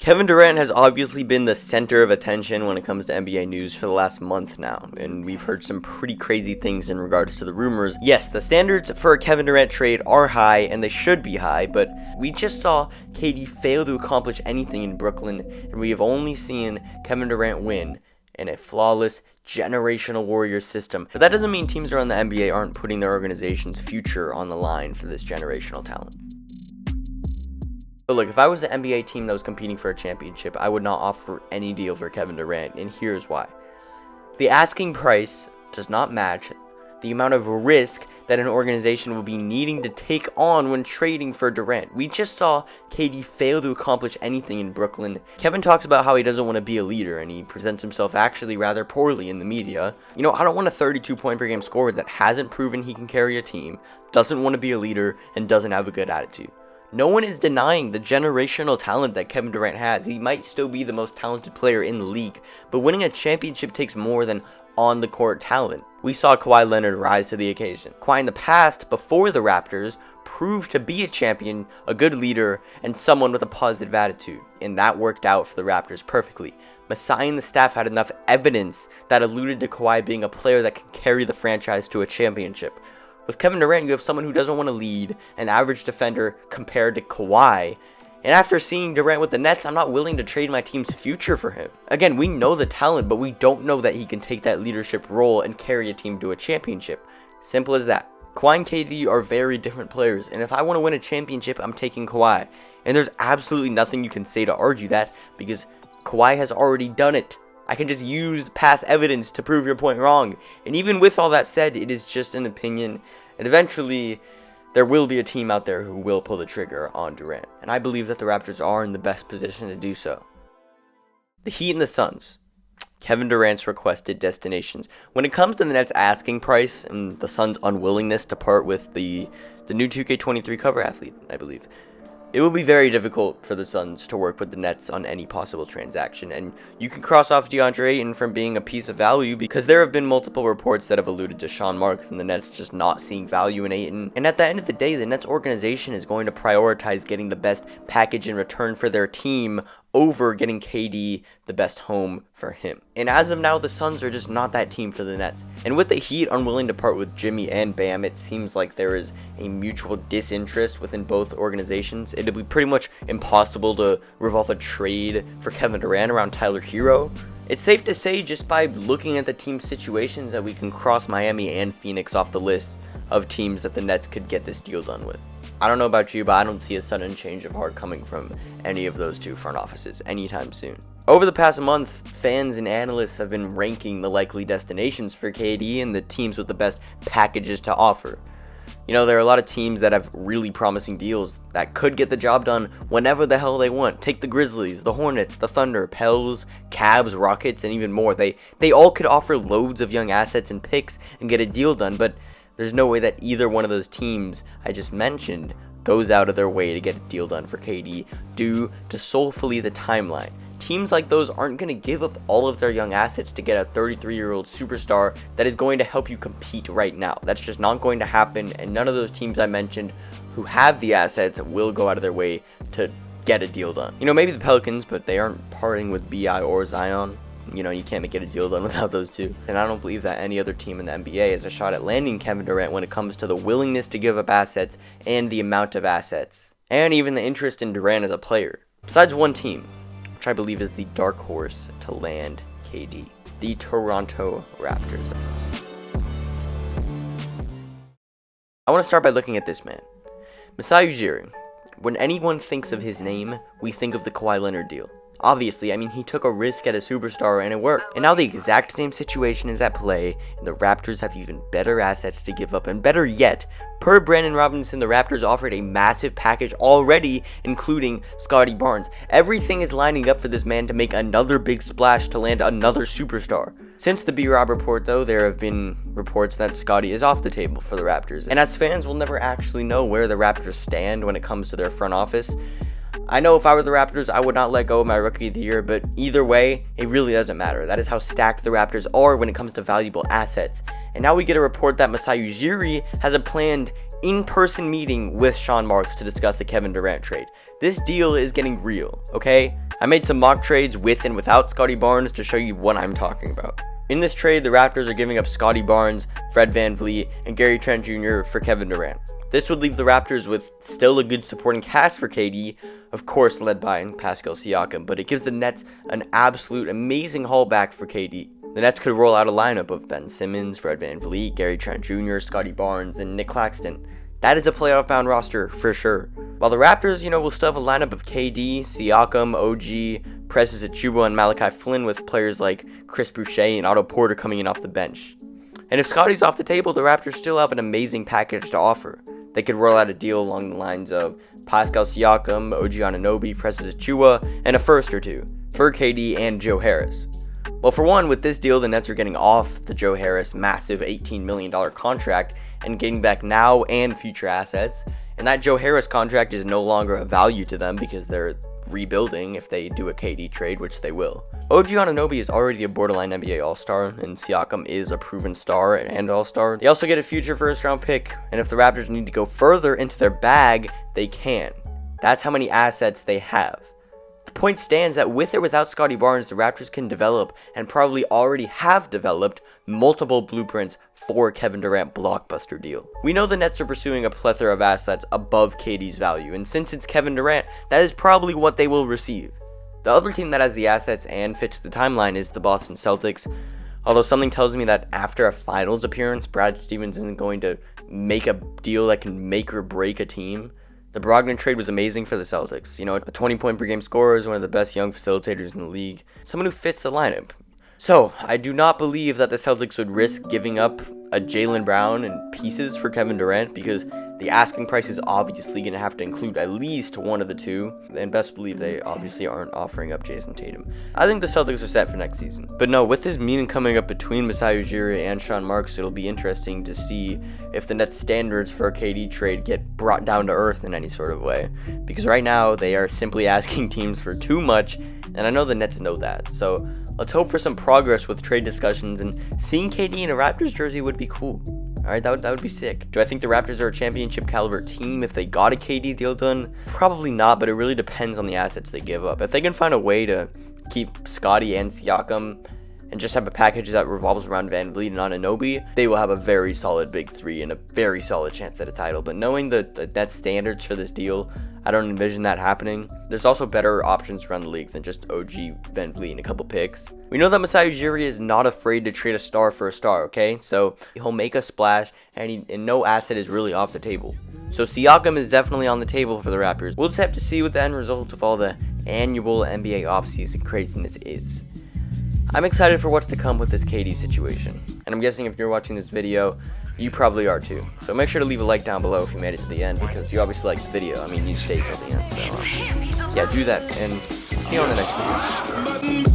Kevin Durant has obviously been the center of attention when it comes to NBA news for the last month now, and we've heard some pretty crazy things in regards to the rumors. Yes, the standards for a Kevin Durant trade are high, and they should be high, but we just saw KD fail to accomplish anything in Brooklyn, and we have only seen Kevin Durant win in a flawless generational warrior system. But that doesn't mean teams around the NBA aren't putting their organization's future on the line for this generational talent. But look, if I was the NBA team that was competing for a championship, I would not offer any deal for Kevin Durant, and here's why. The asking price does not match the amount of risk that an organization will be needing to take on when trading for Durant. We just saw KD fail to accomplish anything in Brooklyn. Kevin talks about how he doesn't want to be a leader, and he presents himself actually rather poorly in the media. You know, I don't want a 32-point per game scorer that hasn't proven he can carry a team, doesn't want to be a leader, and doesn't have a good attitude. No one is denying the generational talent that Kevin Durant has. He might still be the most talented player in the league, but winning a championship takes more than on-the-court talent. We saw Kawhi Leonard rise to the occasion. Kawhi in the past, before the Raptors, proved to be a champion, a good leader, and someone with a positive attitude, and that worked out for the Raptors perfectly. Masai and the staff had enough evidence that alluded to Kawhi being a player that can carry the franchise to a championship. With Kevin Durant, you have someone who doesn't want to lead, an average defender compared to Kawhi. And after seeing Durant with the Nets, I'm not willing to trade my team's future for him. Again, we know the talent, but we don't know that he can take that leadership role and carry a team to a championship. Simple as that. Kawhi and KD are very different players, and if I want to win a championship, I'm taking Kawhi. And there's absolutely nothing you can say to argue that, because Kawhi has already done it. I can just use past evidence to prove your point wrong. And even with all that said, it is just an opinion. And eventually, there will be a team out there who will pull the trigger on Durant. And I believe that the Raptors are in the best position to do so. The Heat and the Suns. Kevin Durant's requested destinations. When it comes to the Nets' asking price and the Suns' unwillingness to part with the new 2K23 cover athlete, I believe, it will be very difficult for the Suns to work with the Nets on any possible transaction, and you can cross off DeAndre Ayton from being a piece of value because there have been multiple reports that have alluded to Sean Marks and the Nets just not seeing value in Ayton. And at the end of the day, the Nets organization is going to prioritize getting the best package in return for their team over getting KD the best home for him. And as of now, the Suns are just not that team for the Nets. And with the Heat unwilling to part with Jimmy and Bam, it seems like there is a mutual disinterest within both organizations. It'd be pretty much impossible to revolve a trade for Kevin Durant around Tyler Hero. It's safe to say, just by looking at the team situations, that we can cross Miami and Phoenix off the list of teams that the Nets could get this deal done with. I don't know about you, but I don't see a sudden change of heart coming from any of those two front offices anytime soon. Over the past month, fans and analysts have been ranking the likely destinations for KD and the teams with the best packages to offer. You know, there are a lot of teams that have really promising deals that could get the job done whenever the hell they want. Take the Grizzlies, the Hornets, the Thunder, Pels, Cavs, Rockets, and even more. They all could offer loads of young assets and picks and get a deal done, but there's no way that either one of those teams I just mentioned goes out of their way to get a deal done for KD due to solely the timeline. Teams like those aren't going to give up all of their young assets to get a 33-year-old superstar that is going to help you compete right now. That's just not going to happen, and none of those teams I mentioned who have the assets will go out of their way to get a deal done. You know, maybe the Pelicans, but they aren't parting with BI or Zion. You know, you can't get a deal done without those two. And I don't believe that any other team in the NBA has a shot at landing Kevin Durant when it comes to the willingness to give up assets and the amount of assets, and even the interest in Durant as a player. Besides one team, which I believe is the dark horse to land KD, the Toronto Raptors. I want to start by looking at this man, Masai Ujiri. When anyone thinks of his name, we think of the Kawhi Leonard deal. Obviously, I mean, he took a risk at a superstar and it worked. And now the exact same situation is at play, and the Raptors have even better assets to give up. And better yet, per Brandon Robinson, the Raptors offered a massive package already, including Scottie Barnes. Everything is lining up for this man to make another big splash to land another superstar. Since the B-Rob report, though, there have been reports that Scottie is off the table for the Raptors. And as fans, we'll never actually know where the Raptors stand when it comes to their front office. I know if I were the Raptors, I would not let go of my Rookie of the Year, but either way, it really doesn't matter. That is how stacked the Raptors are when it comes to valuable assets. And now we get a report that Masai Ujiri has a planned in-person meeting with Sean Marks to discuss the Kevin Durant trade. This deal is getting real, okay? I made some mock trades with and without Scottie Barnes to show you what I'm talking about. In this trade, the Raptors are giving up Scottie Barnes, Fred VanVleet, and Gary Trent Jr. for Kevin Durant. This would leave the Raptors with still a good supporting cast for KD, of course led by Pascal Siakam, but it gives the Nets an absolute amazing haul back for KD. The Nets could roll out a lineup of Ben Simmons, Fred VanVleet, Gary Trent Jr., Scottie Barnes, and Nick Claxton. That is a playoff-bound roster for sure. While the Raptors, will still have a lineup of KD, Siakam, OG, Precious Achiuwa, and Malachi Flynn with players like Chris Boucher and Otto Porter coming in off the bench. And if Scottie's off the table, the Raptors still have an amazing package to offer. They could roll out a deal along the lines of Pascal Siakam, OG Anunoby, Precious Achiuwa, and a first or two for KD and Joe Harris. Well, for one, with this deal, the Nets are getting off the Joe Harris massive $18 million contract and getting back now and future assets. And that Joe Harris contract is no longer of value to them because they're rebuilding if they do a KD trade, which they will. OG Anunoby is already a borderline NBA All-Star, and Siakam is a proven star and All-Star. They also get a future first-round pick, and if the Raptors need to go further into their bag, they can. That's how many assets they have. The point stands that with or without Scottie Barnes, the Raptors can develop, and probably already have developed, multiple blueprints for a Kevin Durant blockbuster deal. We know the Nets are pursuing a plethora of assets above KD's value, and since it's Kevin Durant, that is probably what they will receive. The other team that has the assets and fits the timeline is the Boston Celtics, although something tells me that after a finals appearance, Brad Stevens isn't going to make a deal that can make or break a team. The Brogdon trade was amazing for the Celtics. A 20-point per game scorer is one of the best young facilitators in the league. Someone who fits the lineup. So, I do not believe that the Celtics would risk giving up a Jaylen Brown and pieces for Kevin Durant because the asking price is obviously going to have to include at least one of the two. And best believe they obviously aren't offering up Jason Tatum. I think the Celtics are set for next season. But no, with this meeting coming up between Masai Ujiri and Sean Marks, it'll be interesting to see if the Nets standards for a KD trade get brought down to earth in any sort of way. Because right now, they are simply asking teams for too much, and I know the Nets know that. So let's hope for some progress with trade discussions, and seeing KD in a Raptors jersey would be cool. Alright, that would be sick. Do I think the Raptors are a championship caliber team if they got a KD deal done? Probably not, but it really depends on the assets they give up. If they can find a way to keep Scottie and Siakam and just have a package that revolves around VanVleet and Anunoby, they will have a very solid big three and a very solid chance at a title. But knowing the net standards for this deal, I don't envision that happening. There's also better options around the league than just OG, VanVleet, and a couple picks. We know that Masai Ujiri is not afraid to trade a star for a star, okay? So he'll make a splash, and no asset is really off the table. So Siakam is definitely on the table for the Raptors. We'll just have to see what the end result of all the annual NBA offseason craziness is. I'm excited for what's to come with this KD situation, and I'm guessing if you're watching this video, you probably are too. So make sure to leave a like down below if you made it to the end, because you obviously liked the video. I mean, you stayed till the end, so yeah, do that, and see you on the next video.